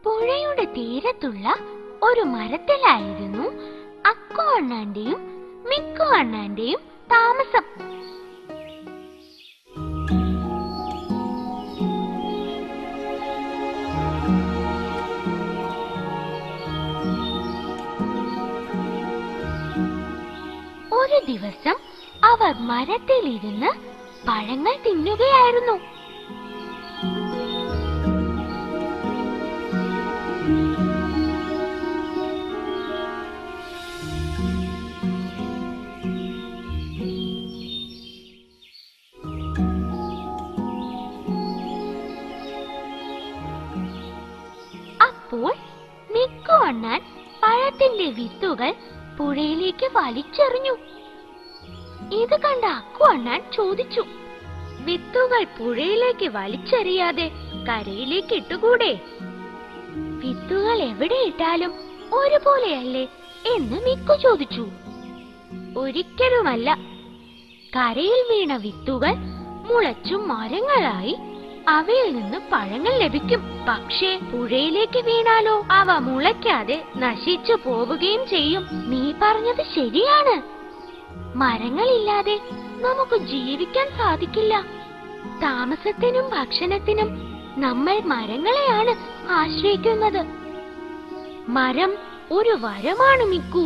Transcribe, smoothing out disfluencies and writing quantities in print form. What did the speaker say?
പുഴയുടെ തീരത്തുള്ള ഒരു മരത്തിലായിരുന്നു അക്കു അണ്ണാന്റെയും മിക്കു അണ്ണാന്റെയും താമസം. ഒരു ദിവസം അവർ മരത്തിലിരുന്ന് പഴങ്ങൾ തിന്നുകയായിരുന്നു. അപ്പോൾ മിക്കു അണ്ണാൻ പഴത്തിന്റെ വിത്തുകൾ പുഴയിലേക്ക് വലിച്ചെറിഞ്ഞു. ഇത് കണ്ട അക്കു അണ്ണാൻ ചോദിച്ചു, വിത്തുകൾ പുഴയിലേക്ക് വലിച്ചെറിയാതെ കരയിലേക്ക് ഇട്ടുകൂടെ? വിത്തുകൾ എവിടെ ഇട്ടാലും ഒരുപോലെയല്ലേ എന്ന് മിക്കു ചോദിച്ചു. ഒരിക്കലുമല്ല. കരയിൽ വീണ വിത്തുകൾ മുളച്ചു മരങ്ങളായി അവയിൽ നിന്ന് പഴങ്ങൾ ലഭിക്കും. പക്ഷേ പുഴയിലേക്ക് വീണാലോ അവ മുളയ്ക്കാതെ നശിച്ചു പോവുകയും ചെയ്യും. നീ പറഞ്ഞത് ശരിയാണ്. മരങ്ങളില്ലാതെ നമുക്ക് ജീവിക്കാൻ സാധിക്കില്ല. താമസത്തിനും ഭക്ഷണത്തിനും നമ്മൾ മരങ്ങളെയാണ് ആശ്രയിക്കുന്നത്. മരം ഒരു വരമാണ് മിക്കു.